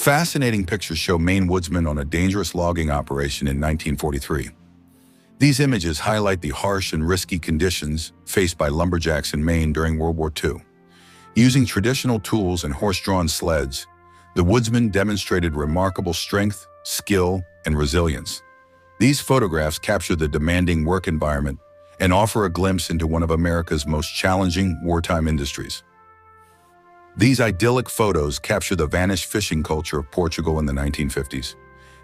fascinating pictures show Maine woodsmen on a dangerous logging operation in 1943. These images highlight the harsh and risky conditions faced by lumberjacks in Maine during World War II. Using traditional tools and horse-drawn sleds, the woodsmen demonstrated remarkable strength, skill, and resilience. These photographs capture the demanding work environment and offer a glimpse into one of America's most challenging wartime industries. These idyllic photos capture the vanished fishing culture of Portugal in the 1950s.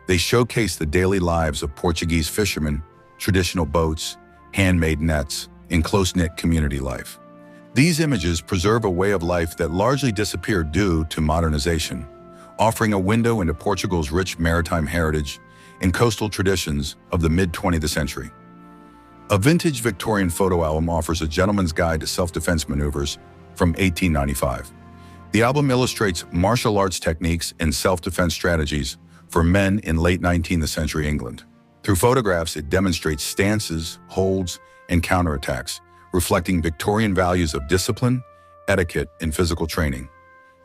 They showcase the daily lives of Portuguese fishermen, traditional boats, handmade nets, and close-knit community life. These images preserve a way of life that largely disappeared due to modernization, offering a window into Portugal's rich maritime heritage and coastal traditions of the mid-20th century. A vintage Victorian photo album offers a gentleman's guide to self-defense maneuvers from 1895. The album illustrates martial arts techniques and self-defense strategies for men in late 19th century England. Through photographs, it demonstrates stances, holds, and counterattacks, reflecting Victorian values of discipline, etiquette, and physical training.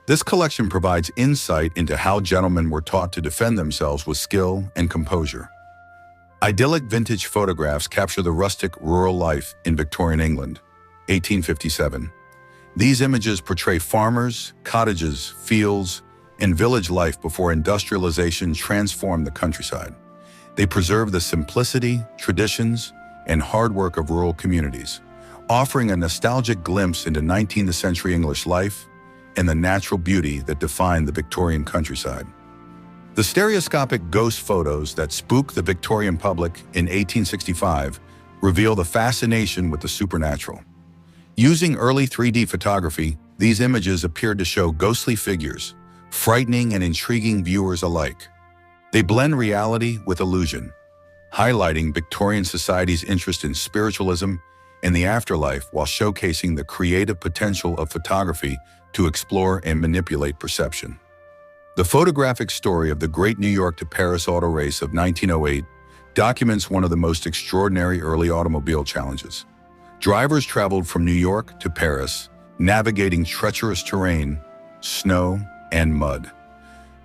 This collection provides insight into how gentlemen were taught to defend themselves with skill and composure. Idyllic vintage photographs capture the rustic rural life in Victorian England, 1857. These images portray farmers, cottages, fields, and village life before industrialization transformed the countryside. They preserve the simplicity, traditions, and hard work of rural communities, offering a nostalgic glimpse into 19th century English life and the natural beauty that defined the Victorian countryside. The stereoscopic ghost photos that spook the Victorian public in 1865 reveal the fascination with the supernatural. Using early 3D photography, these images appeared to show ghostly figures, frightening and intriguing viewers alike. They blend reality with illusion, highlighting Victorian society's interest in spiritualism and the afterlife while showcasing the creative potential of photography to explore and manipulate perception. The photographic story of the Great New York to Paris Auto Race of 1908 documents one of the most extraordinary early automobile challenges. Drivers traveled from New York to Paris, navigating treacherous terrain, snow, and mud.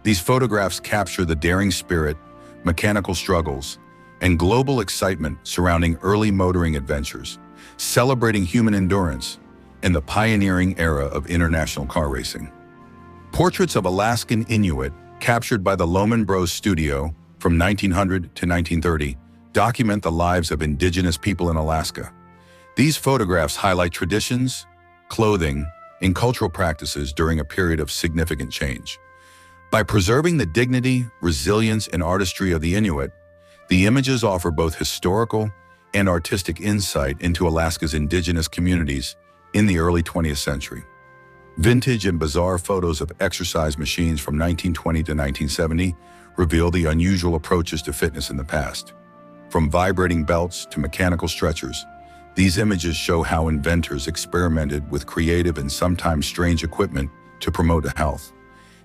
These photographs capture the daring spirit, mechanical struggles, and global excitement surrounding early motoring adventures, celebrating human endurance and the pioneering era of international car racing. Portraits of Alaskan Inuit, captured by the Lohman Bros Studio from 1900 to 1930, document the lives of indigenous people in Alaska. These photographs highlight traditions, clothing, and cultural practices during a period of significant change. By preserving the dignity, resilience, and artistry of the Inuit, the images offer both historical and artistic insight into Alaska's indigenous communities in the early 20th century. Vintage and bizarre photos of exercise machines from 1920 to 1970 reveal the unusual approaches to fitness in the past. From vibrating belts to mechanical stretchers, these images show how inventors experimented with creative and sometimes strange equipment to promote health.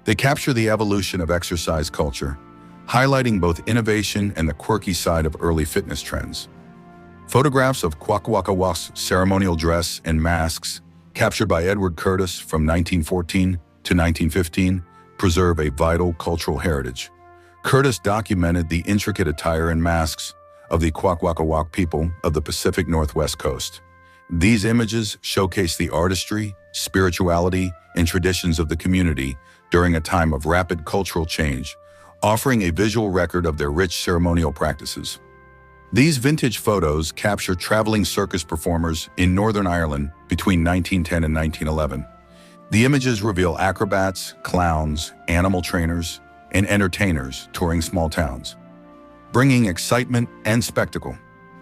They capture the evolution of exercise culture, highlighting both innovation and the quirky side of early fitness trends. Photographs of Kwakwaka'wakw ceremonial dress and masks, captured by Edward Curtis from 1914 to 1915, preserve a vital cultural heritage. Curtis documented the intricate attire and masks of the Kwakwaka'wakw people of the Pacific Northwest coast. These images showcase the artistry, spirituality, and traditions of the community during a time of rapid cultural change, offering a visual record of their rich ceremonial practices. These vintage photos capture traveling circus performers in Northern Ireland between 1910 and 1911. The images reveal acrobats, clowns, animal trainers, and entertainers touring small towns, bringing excitement and spectacle.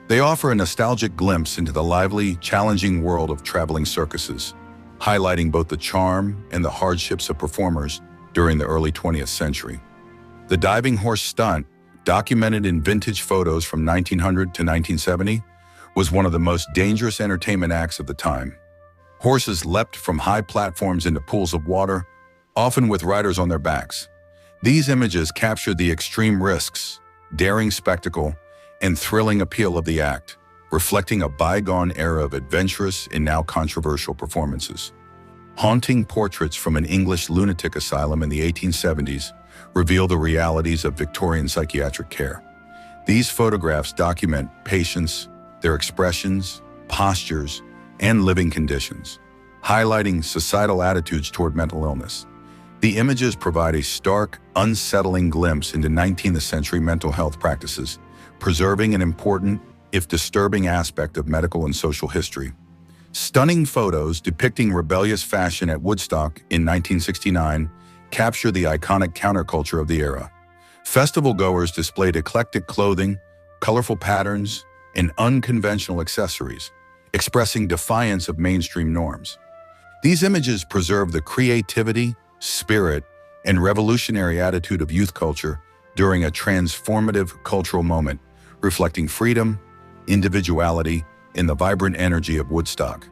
They offer a nostalgic glimpse into the lively, challenging world of traveling circuses, highlighting both the charm and the hardships of performers during the early 20th century. The diving horse stunt, documented in vintage photos from 1900 to 1970, was one of the most dangerous entertainment acts of the time. Horses leapt from high platforms into pools of water, often with riders on their backs. These images captured the extreme risks, daring spectacle, and thrilling appeal of the act, reflecting a bygone era of adventurous and now controversial performances. Haunting portraits from an English lunatic asylum in the 1870s reveal the realities of Victorian psychiatric care. These photographs document patients, their expressions, postures, and living conditions, highlighting societal attitudes toward mental illness. The images provide a stark, unsettling glimpse into 19th century mental health practices, preserving an important, if disturbing, aspect of medical and social history. Stunning photos depicting rebellious fashion at Woodstock in 1969 capture the iconic counterculture of the era. Festival goers displayed eclectic clothing, colorful patterns, and unconventional accessories, expressing defiance of mainstream norms. These images preserve the creativity, spirit, and revolutionary attitude of youth culture during a transformative cultural moment, reflecting freedom, individuality, and the vibrant energy of Woodstock.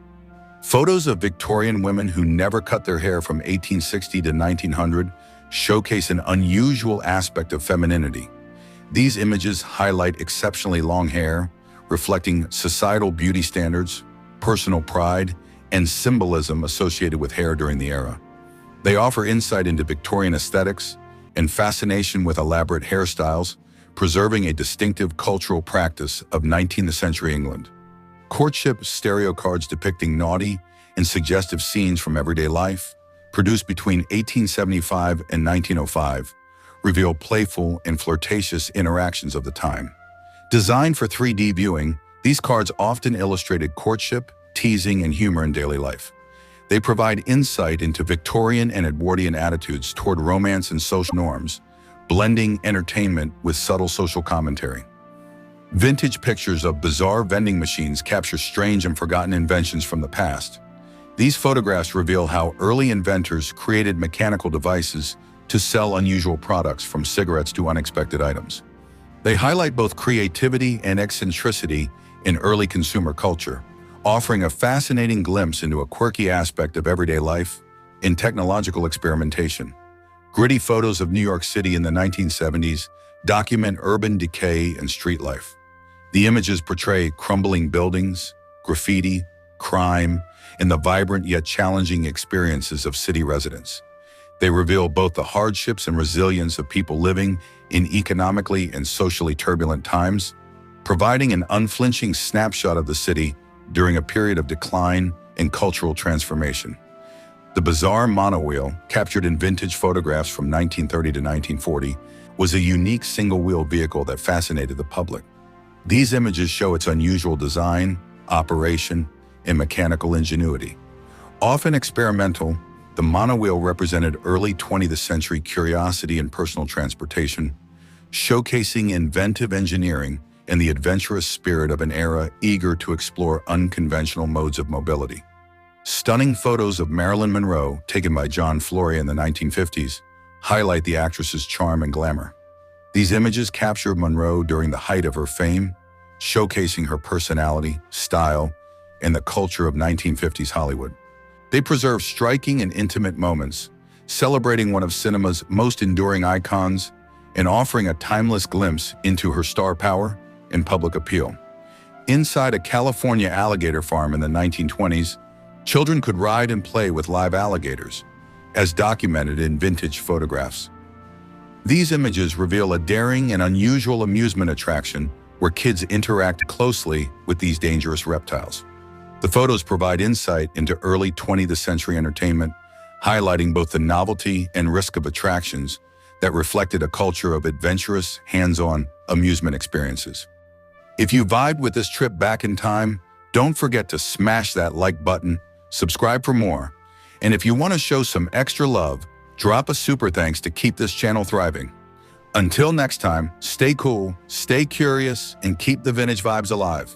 Photos of Victorian women who never cut their hair from 1860 to 1900 showcase an unusual aspect of femininity. These images highlight exceptionally long hair, reflecting societal beauty standards, personal pride, and symbolism associated with hair during the era. They offer insight into Victorian aesthetics and fascination with elaborate hairstyles, preserving a distinctive cultural practice of 19th century England. Courtship stereo cards depicting naughty and suggestive scenes from everyday life, produced between 1875 and 1905, reveal playful and flirtatious interactions of the time. Designed for 3D viewing, these cards often illustrated courtship, teasing, and humor in daily life. They provide insight into Victorian and Edwardian attitudes toward romance and social norms, blending entertainment with subtle social commentary. Vintage pictures of bizarre vending machines capture strange and forgotten inventions from the past. These photographs reveal how early inventors created mechanical devices to sell unusual products, from cigarettes to unexpected items. They highlight both creativity and eccentricity in early consumer culture, offering a fascinating glimpse into a quirky aspect of everyday life in technological experimentation. Gritty photos of New York City in the 1970s document urban decay and street life. The images portray crumbling buildings, graffiti, crime, and the vibrant yet challenging experiences of city residents. They reveal both the hardships and resilience of people living in economically and socially turbulent times, providing an unflinching snapshot of the city during a period of decline and cultural transformation. The bizarre monowheel, captured in vintage photographs from 1930 to 1940, was a unique single-wheel vehicle that fascinated the public. These images show its unusual design, operation, and mechanical ingenuity. Often experimental, the monowheel represented early 20th century curiosity in personal transportation, showcasing inventive engineering and the adventurous spirit of an era eager to explore unconventional modes of mobility. Stunning photos of Marilyn Monroe, taken by John Flory in the 1950s, highlight the actress's charm and glamour. These images capture Monroe during the height of her fame, showcasing her personality, style, and the culture of 1950s Hollywood. They preserve striking and intimate moments, celebrating one of cinema's most enduring icons and offering a timeless glimpse into her star power and public appeal. Inside a California alligator farm in the 1920s, children could ride and play with live alligators, as documented in vintage photographs. These images reveal a daring and unusual amusement attraction where kids interact closely with these dangerous reptiles. The photos provide insight into early 20th century entertainment, highlighting both the novelty and risk of attractions that reflected a culture of adventurous, hands-on amusement experiences. If you vibed with this trip back in time, don't forget to smash that like button, subscribe for more, and if you want to show some extra love, drop a super thanks to keep this channel thriving. Until next time, stay cool, stay curious, and keep the vintage vibes alive.